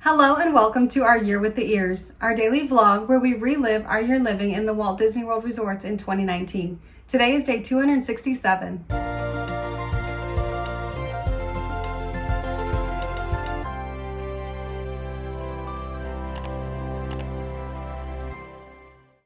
Hello and welcome to our Year with the Ears, our daily vlog where we relive our year living in the Walt Disney World resorts in 2019. Today is day 267.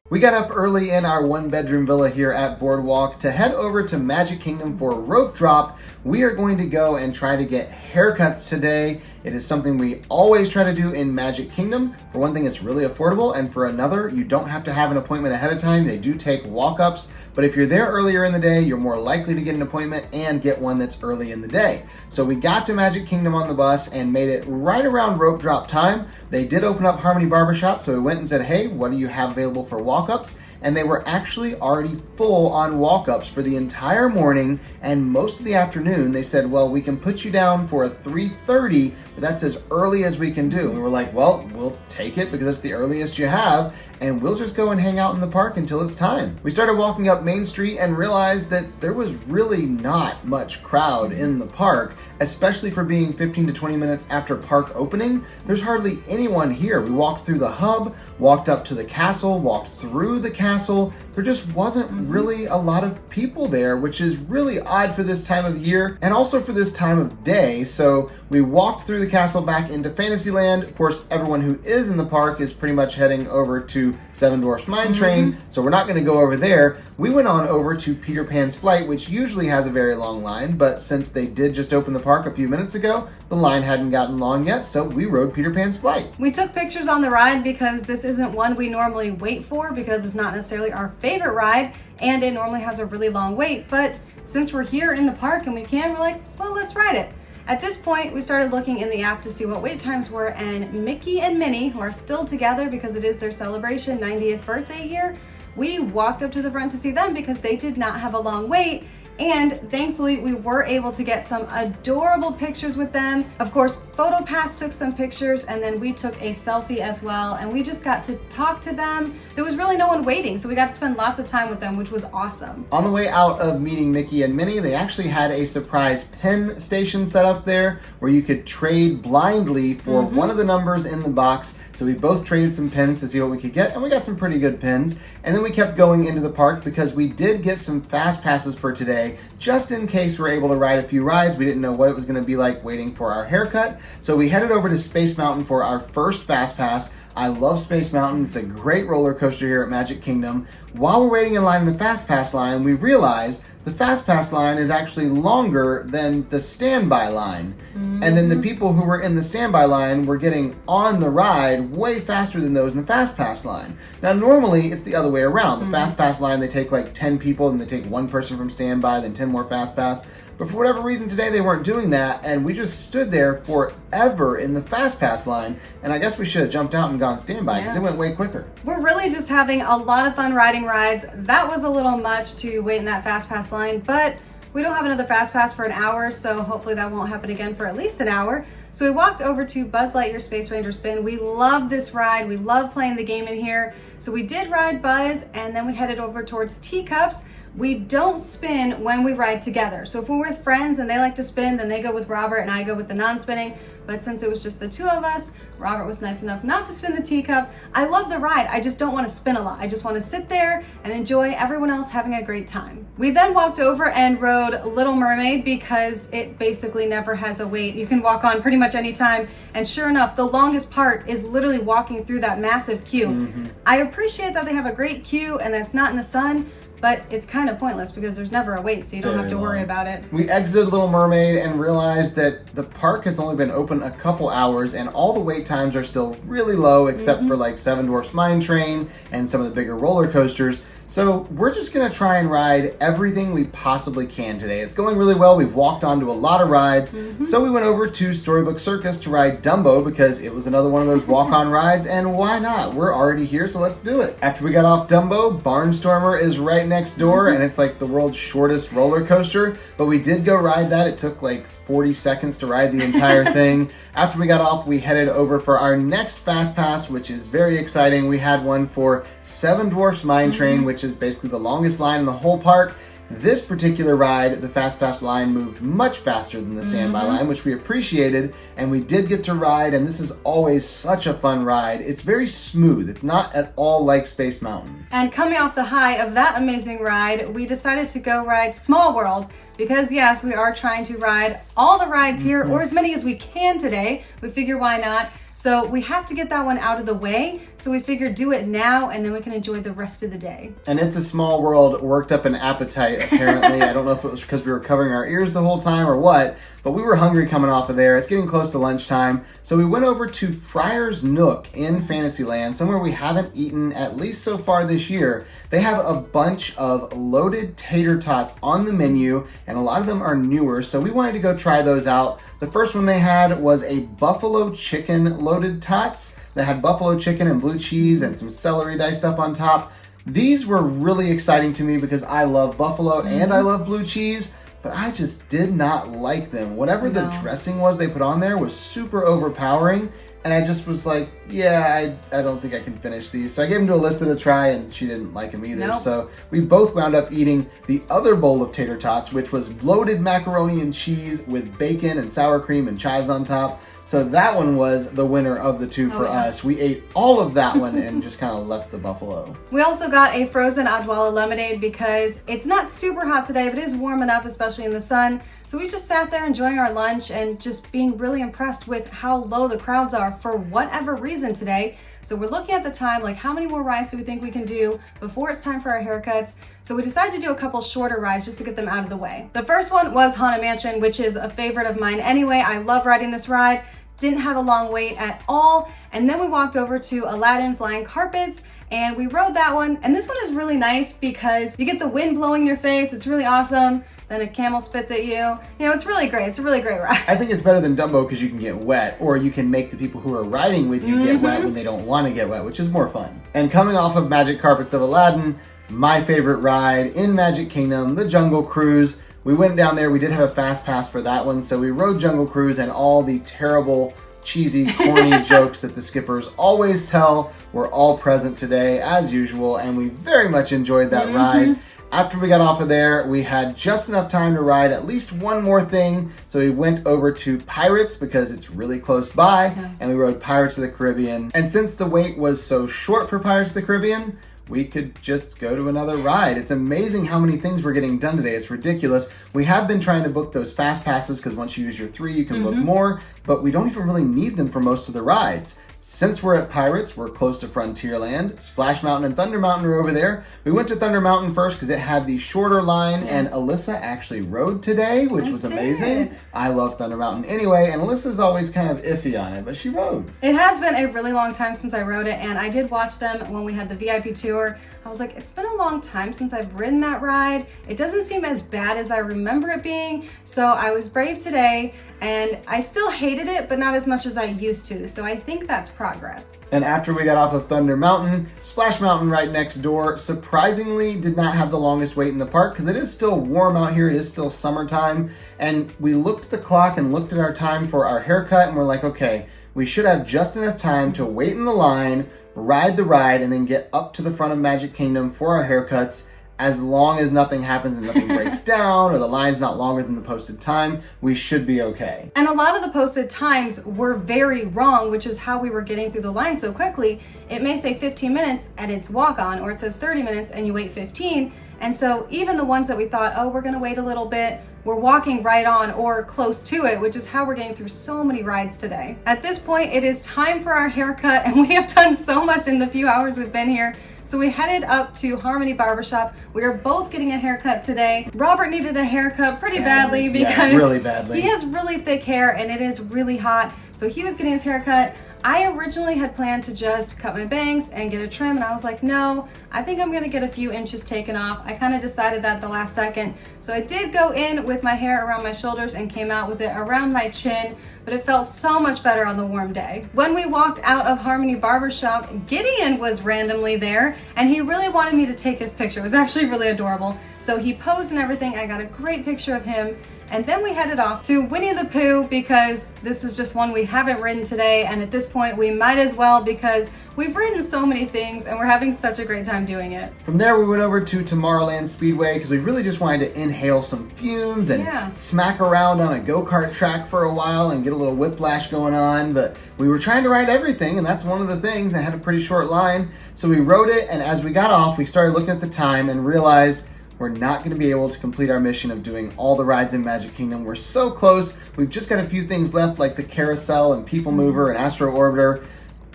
We got up early in our one-bedroom villa here at Boardwalk to head over to Magic Kingdom for a rope drop. We are going to go and try to get haircuts today. It is something we always try to do in Magic Kingdom. For one thing, it's really affordable, and for another, you don't have to have an appointment ahead of time. They do take walk-ups, but if you're there earlier in the day, you're more likely to get an appointment and get one that's early in the day. So we got to Magic Kingdom on the bus and made it right around rope drop time. They did open up Harmony Barbershop, so we went and said, hey, what do you have available for walk-ups? And they were actually already full on walk-ups for the entire morning and most of the afternoon. They said, well, we can put you down for a 3:30, but that's as early as we can do. And we were like, well, we'll take it because it's the earliest you have, and we'll just go and hang out in the park until it's time. We started walking up Main Street and realized that there was really not much crowd in the park, especially for being 15 to 20 minutes after park opening. There's hardly anyone here. We walked through the hub, walked up to the castle, walked through the castle. There just wasn't really a lot of people there, which is really odd for this time of year and also for this time of day. So we walked through the castle back into Fantasyland. Of course, everyone who is in the park is pretty much heading over to Seven Dwarfs Mine Train, so we're not going to go over there. We went on over to Peter Pan's Flight, which usually has a very long line, but since they did just open the park a few minutes ago, the line hadn't gotten long yet, so we rode Peter Pan's Flight. We took pictures on the ride because this isn't one we normally wait for because it's not necessarily our favorite ride and it normally has a really long wait, but since we're here in the park and we can, we're like, well, let's ride it. At this point, we started looking in the app to see what wait times were, and Mickey and Minnie, who are still together because it is their celebration 90th birthday year, we walked up to the front to see them because they did not have a long wait. And thankfully, we were able to get some adorable pictures with them. Of course, PhotoPass took some pictures and then we took a selfie as well. And we just got to talk to them. There was really no one waiting, so we got to spend lots of time with them, which was awesome. On the way out of meeting Mickey and Minnie, they actually had a surprise pin station set up there where you could trade blindly for one of the numbers in the box. So we both traded some pins to see what we could get, and we got some pretty good pins. And then we kept going into the park because we did get some fast passes for today, just in case we're able to ride a few rides. We didn't know what it was going to be like waiting for our haircut. So we headed over to Space Mountain for our first fast pass. I love Space Mountain. It's a great roller coaster here at Magic Kingdom. While we're waiting in line in the fast pass line, we realized the fast pass line is actually longer than the standby line. And then the people who were in the standby line were getting on the ride way faster than those in the fast pass line. Now normally it's the other way around. The fast pass line, they take like 10 people and they take one person from standby, then 10 more fast pass. But for whatever reason today they weren't doing that, and we just stood there forever in the fast pass line. And I guess we should have jumped out and gone standby because it went way quicker. We're really just having a lot of fun riding rides. That was a little much to wait in that fast pass line, but we don't have another fast pass for an hour, so hopefully that won't happen again for at least an hour. So we walked over to Buzz Lightyear Space Ranger Spin. We love this ride. We love playing the game in here. So we did ride Buzz, and then we headed over towards Teacups. We don't spin when we ride together. So if we're with friends and they like to spin, then they go with Robert and I go with the non-spinning. But since it was just the two of us, Robert was nice enough not to spin the teacup. I love the ride. I just don't want to spin a lot. I just want to sit there and enjoy everyone else having a great time. We then walked over and rode Little Mermaid because it basically never has a wait. You can walk on pretty much any time. And sure enough, the longest part is literally walking through that massive queue. I appreciate that they have a great queue and that's not in the sun, but it's kind of pointless because there's never a wait, so you don't have to worry about it. We exited Little Mermaid and realized that the park has only been open a couple hours and all the wait times are still really low except for like Seven Dwarfs Mine Train and some of the bigger roller coasters. So we're just gonna try and ride everything we possibly can today. It's going really well. We've walked onto a lot of rides. So we went over to Storybook Circus to ride Dumbo because it was another one of those walk-on rides, and why not? We're already here, so let's do it. After we got off Dumbo, Barnstormer is right next door, and it's like the world's shortest roller coaster, but we did go ride that. It took like 40 seconds to ride the entire thing. After we got off, we headed over for our next fast pass, which is very exciting. We had one for Seven Dwarfs Mine Train, which is basically the longest line in the whole park. This particular ride, the Fast Pass line moved much faster than the standby line, which we appreciated, and we did get to ride, and this is always such a fun ride. It's very smooth. It's not at all like Space Mountain. And coming off the high of that amazing ride, we decided to go ride Small World because yes, we are trying to ride all the rides here, or as many as we can today. We figure why not? So we have to get that one out of the way. So we figured do it now and then we can enjoy the rest of the day. And It's a Small World worked up an appetite, apparently. I don't know if it was because we were covering our ears the whole time or what, but we were hungry coming off of there. It's getting close to lunchtime. So we went over to Friar's Nook in Fantasyland, somewhere we haven't eaten, at least so far this year. They have a bunch of loaded tater tots on the menu, and a lot of them are newer, so we wanted to go try those out. The first one they had was a buffalo chicken loaded tots that had buffalo chicken and blue cheese and some celery diced up on top. These were really exciting to me because I love buffalo and I love blue cheese, but I just did not like them. Whatever the dressing was they put on there was super overpowering, and I just was like, yeah, I don't think I can finish these. So I gave them to Alyssa to try, and she didn't like them either. Nope. So we both wound up eating the other bowl of tater tots, which was loaded macaroni and cheese with bacon and sour cream and chives on top. So that one was the winner of the two for us. We ate all of that one and just kind of left the buffalo. We also got a frozen Odwalla lemonade because it's not super hot today, but it is warm enough, especially in the sun. So we just sat there enjoying our lunch and just being really impressed with how low the crowds are for whatever reason today. So we're looking at the time, like how many more rides do we think we can do before it's time for our haircuts? So we decided to do a couple shorter rides just to get them out of the way. The first one was Haunted Mansion, which is a favorite of mine anyway. I love riding this ride. Didn't have a long wait at all. And then we walked over to Aladdin Flying Carpets and we rode that one. And this one is really nice because you get the wind blowing in your face. It's really awesome. Then a camel spits at you. You know, it's really great. It's a really great ride. I think it's better than Dumbo because you can get wet, or you can make the people who are riding with you get wet when they don't want to get wet, which is more fun. And coming off of Magic Carpets of Aladdin, my favorite ride in Magic Kingdom, the Jungle Cruise. We went down there, we did have a fast pass for that one, so we rode Jungle Cruise, and all the terrible, cheesy, corny jokes that the skippers always tell were all present today, as usual, and we very much enjoyed that ride. After we got off of there, we had just enough time to ride at least one more thing, so we went over to Pirates because it's really close by, and we rode Pirates of the Caribbean. And since the wait was so short for Pirates of the Caribbean, we could just go to another ride. It's amazing how many things we're getting done today. It's ridiculous. We have been trying to book those fast passes because once you use your 3, you can book more, but we don't even really need them for most of the rides. Since we're at Pirates, we're close to Frontierland. Splash Mountain and Thunder Mountain are over there. We went to Thunder Mountain first because it had the shorter line, and Alyssa actually rode today, which was amazing. I love Thunder Mountain anyway, and Alyssa's always kind of iffy on it, but she rode. It has been a really long time since I rode it, and I did watch them when we had the VIP tour. I was like, it's been a long time since I've ridden that ride. It doesn't seem as bad as I remember it being, so I was brave today, and I still hated it, but not as much as I used to, so I think that's progress. And after we got off of Thunder Mountain, Splash Mountain right next door surprisingly did not have the longest wait in the park because it is still warm out here. It is still summertime, and we looked at the clock and looked at our time for our haircut, and we're like, okay, we should have just enough time to wait in the line, ride the ride, and then get up to the front of Magic Kingdom for our haircuts. As long as nothing happens and nothing breaks down or the line's not longer than the posted time, we should be okay. And a lot of the posted times were very wrong, which is how we were getting through the line so quickly. It may say 15 minutes and it's walk on, or it says 30 minutes and you wait 15. And so even the ones that we thought, oh, we're gonna wait a little bit, we're walking right on or close to it, which is how we're getting through so many rides today. At this point, it is time for our haircut, and we have done so much in the few hours we've been here. So we headed up to Harmony Barbershop. We are both getting a haircut today. Robert needed a haircut pretty badly because really badly. He has really thick hair and it is really hot. So he was getting his haircut. I originally had planned to just cut my bangs and get a trim, and I was like, no, I think I'm gonna get a few inches taken off. I kind of decided that at the last second. So I did go in with my hair around my shoulders and came out with it around my chin, but it felt so much better on the warm day. When we walked out of Harmony Barbershop, Gideon was randomly there, and he really wanted me to take his picture. It was actually really adorable. So he posed and everything. I got a great picture of him. And then we headed off to Winnie the Pooh because this is just one we haven't ridden today. And at this point, we might as well because we've ridden so many things and we're having such a great time doing it. From there, we went over to Tomorrowland Speedway because we really just wanted to inhale some fumes and smack around on a go-kart track for a while and get a little whiplash going on. But we were trying to ride everything, and that's one of the things. I had a pretty short line. So we rode it, and as we got off, we started looking at the time and realized we're not going to be able to complete our mission of doing all the rides in Magic Kingdom. We're so close. We've just got a few things left, like the Carousel and People Mover and Astro Orbiter,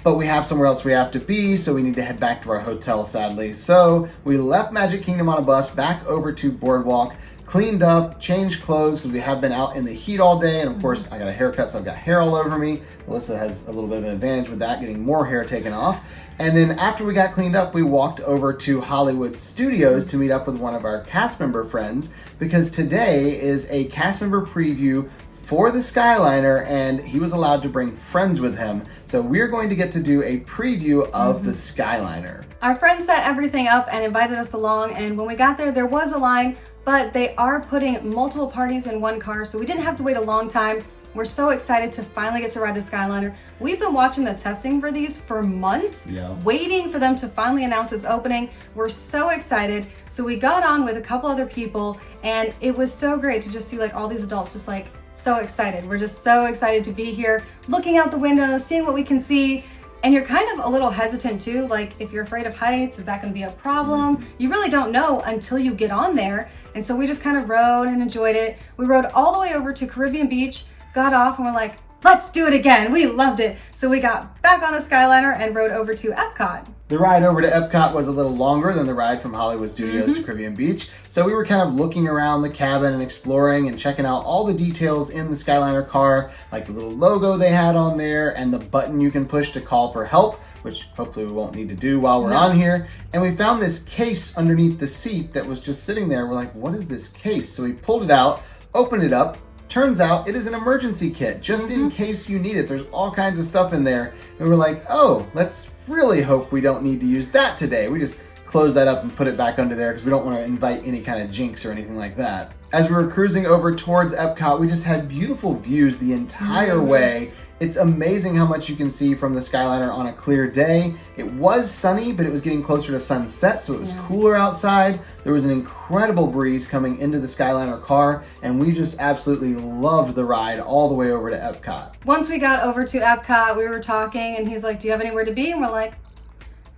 but we have somewhere else we have to be, so we need to head back to our hotel, sadly. So we left Magic Kingdom on a bus back over to Boardwalk, cleaned up, changed clothes because we have been out in the heat all day, and of course I got a haircut, so I've got hair all over me. Alyssa has a little bit of an advantage with that, getting more hair taken off. And then after we got cleaned up, we walked over to Hollywood Studios to meet up with one of our cast member friends because today is a cast member preview for the Skyliner, and he was allowed to bring friends with him. So we're going to get to do a preview of the Skyliner. Our friend set everything up and invited us along, and when we got there, there was a line, but they are putting multiple parties in one car, so we didn't have to wait a long time. We're so excited to finally get to ride the Skyliner. We've been watching the testing for these for months, waiting for them to finally announce its opening. We're so excited. So we got on with a couple other people, and it was so great to just see like all these adults just like so excited. We're just so excited to be here, looking out the window, seeing what we can see. And you're kind of a little hesitant too, like if you're afraid of heights, is that gonna be a problem? You really don't know until you get on there. And so we just kind of rode and enjoyed it. We rode all the way over to Caribbean Beach, got off, and we're like, let's do it again. We loved it. So we got back on the Skyliner and rode over to Epcot. The ride over to Epcot was a little longer than the ride from Hollywood Studios to Caribbean Beach. So we were kind of looking around the cabin and exploring and checking out all the details in the Skyliner car, like the little logo they had on there and the button you can push to call for help, which hopefully we won't need to do while we're on here. And we found this case underneath the seat that was just sitting there. We're like, what is this case? So we pulled it out, opened it up. Turns out it is an emergency kit, just in case you need it. There's all kinds of stuff in there. And we're like, oh, let's really hope we don't need to use that today. We just closed that up and put it back under there because we don't want to invite any kind of jinx or anything like that. As we were cruising over towards Epcot, we just had beautiful views the entire way. It's amazing how much you can see from the Skyliner on a clear day. It was sunny, but it was getting closer to sunset, so it was cooler outside. There was an incredible breeze coming into the Skyliner car, and we just absolutely loved the ride all the way over to Epcot. Once we got over to Epcot, we were talking, and he's like, do you have anywhere to be? And we're like,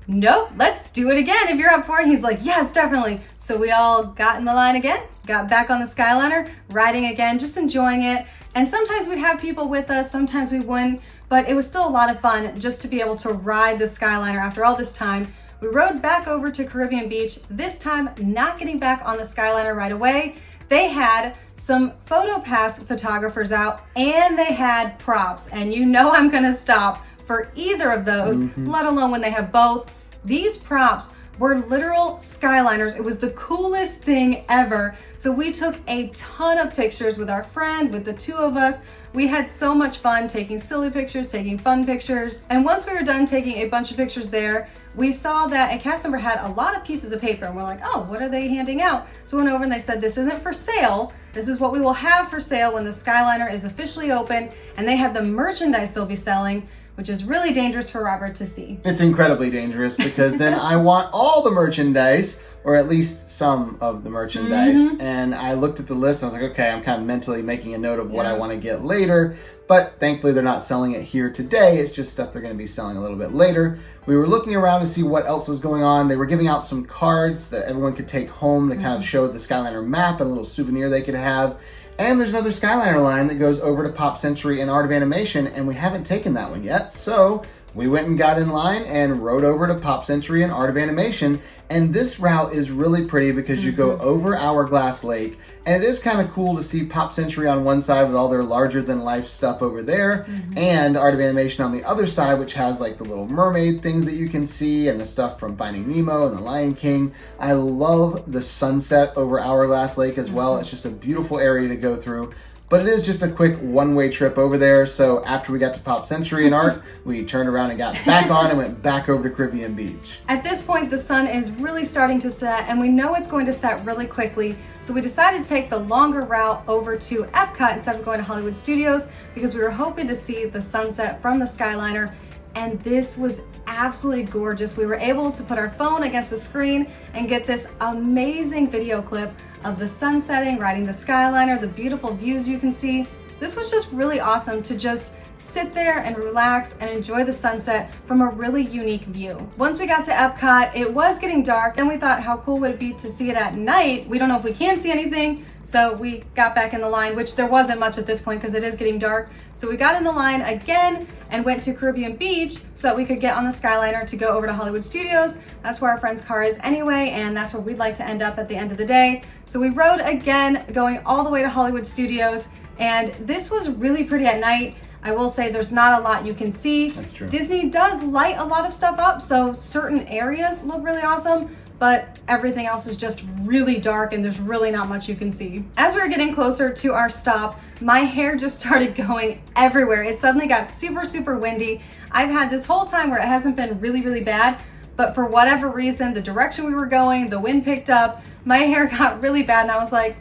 nope, let's do it again if you're up for it. He's like, yes, definitely. So we all got in the line again, got back on the Skyliner, riding again, just enjoying it. And sometimes we'd have people with us, sometimes we wouldn't, but it was still a lot of fun just to be able to ride the Skyliner after all this time. We rode back over to Caribbean Beach, this time not getting back on the Skyliner right away. They had some PhotoPass photographers out and they had props, and you know I'm gonna stop for either of those, let alone when they have both. These props were literal Skyliners. It was the coolest thing ever. So we took a ton of pictures with our friend, with the two of us. We had so much fun taking silly pictures, taking fun pictures. And once we were done taking a bunch of pictures there, we saw that a cast member had a lot of pieces of paper, and we're like, oh, what are they handing out? So we went over and they said, this isn't for sale. This is what we will have for sale when the Skyliner is officially open. And they have the merchandise they'll be selling, which is really dangerous for Robert to see. It's incredibly dangerous because then I want all the merchandise, or at least some of the merchandise. And I looked at the list and I was like, okay, I'm kind of mentally making a note of what I want to get later. But thankfully they're not selling it here today. It's just stuff they're going to be selling a little bit later. We were looking around to see what else was going on. They were giving out some cards that everyone could take home to kind of show the Skyliner map and a little souvenir they could have. And there's another Skyliner line that goes over to Pop Century and Art of Animation, and we haven't taken that one yet. So we went and got in line and rode over to Pop Century and Art of Animation. And this route is really pretty because you go over Hourglass Lake, and it is kind of cool to see Pop Century on one side with all their larger than life stuff over there, and Art of Animation on the other side, which has like the little mermaid things that you can see and the stuff from Finding Nemo and The Lion King. I love the sunset over Hourglass Lake as well. It's just a beautiful area to go through. but it is just a quick one-way trip over there. So after we got to Pop Century and Art, we turned around and got back on and went back over to Caribbean Beach. At this point, the sun is really starting to set, and we know it's going to set really quickly. So we decided to take the longer route over to Epcot instead of going to Hollywood Studios because we were hoping to see the sunset from the Skyliner. And this was absolutely gorgeous. We were able to put our phone against the screen and get this amazing video clip of the sun setting, riding the Skyliner, the beautiful views you can see. This was just really awesome to just sit there and relax and enjoy the sunset from a really unique view. Once we got to Epcot, it was getting dark and we thought how cool would it be to see it at night. We don't know if we can see anything, so we got back in the line, which there wasn't much at this point because it is getting dark. So we got in the line again and went to Caribbean Beach so that we could get on the Skyliner to go over to Hollywood Studios. That's where our friend's car is anyway, and that's where we'd like to end up at the end of the day. So we rode again, going all the way to Hollywood Studios, and this was really pretty at night. I will say there's not a lot you can see. That's true. Disney does light a lot of stuff up, so certain areas look really awesome, but everything else is just really dark and there's really not much you can see. As we were getting closer to our stop, my hair just started going everywhere. It suddenly got super, super windy. I've had this whole time where it hasn't been really, really bad, but for whatever reason, the direction we were going, the wind picked up, my hair got really bad, and I was like,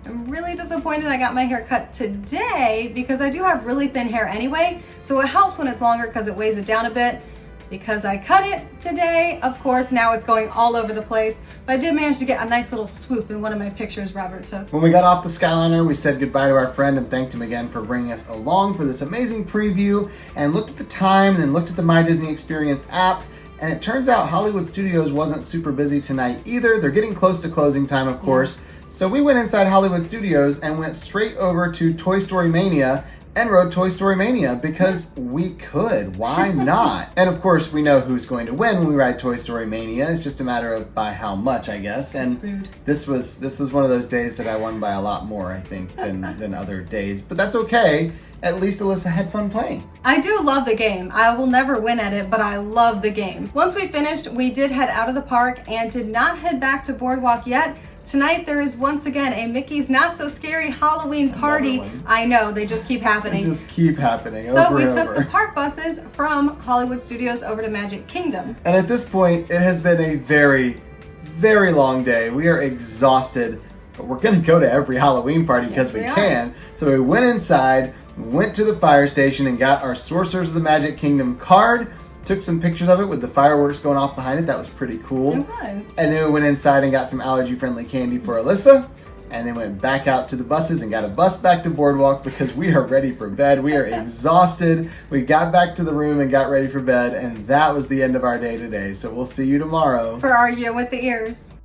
I'm really disappointed I got my hair cut today because I do have really thin hair anyway, so it helps when it's longer because it weighs it down a bit. Because I cut it today, of course, now it's going all over the place, but I did manage to get a nice little swoop in one of my pictures Robert took. When we got off the Skyliner, we said goodbye to our friend and thanked him again for bringing us along for this amazing preview, and looked at the time and then looked at the My Disney Experience app. And it turns out Hollywood Studios wasn't super busy tonight either. They're getting close to closing time, of course. So we went inside Hollywood Studios and went straight over to Toy Story Mania and rode Toy Story Mania because we could. Why not? And of course, we know who's going to win when we ride Toy Story Mania. It's just a matter of by how much, I guess. And That's rude. this was one of those days that I won by a lot more, I think, than other days. But that's okay. At least Alyssa had fun playing. I do love the game. I will never win at it, but I love the game. Once we finished, we did head out of the park and did not head back to Boardwalk yet. Tonight there is once again a Mickey's Not So Scary Halloween party. I know, they just keep happening. They just keep happening over So we and took over. the park buses from Hollywood Studios over to Magic Kingdom. And at this point, it has been a very, very long day. We are exhausted, but we're gonna go to every Halloween party because Yes, we we can. So we went inside, went to the fire station and got our Sorcerers of the Magic Kingdom card. Took some pictures of it with the fireworks going off behind it. That was pretty cool. It was. And then we went inside and got some allergy-friendly candy for Alyssa. And then went back out to the buses and got a bus back to Boardwalk because we are ready for bed. We are exhausted. We got back to the room and got ready for bed. And that was the end of our day today. So we'll see you tomorrow For our Year with the Ears.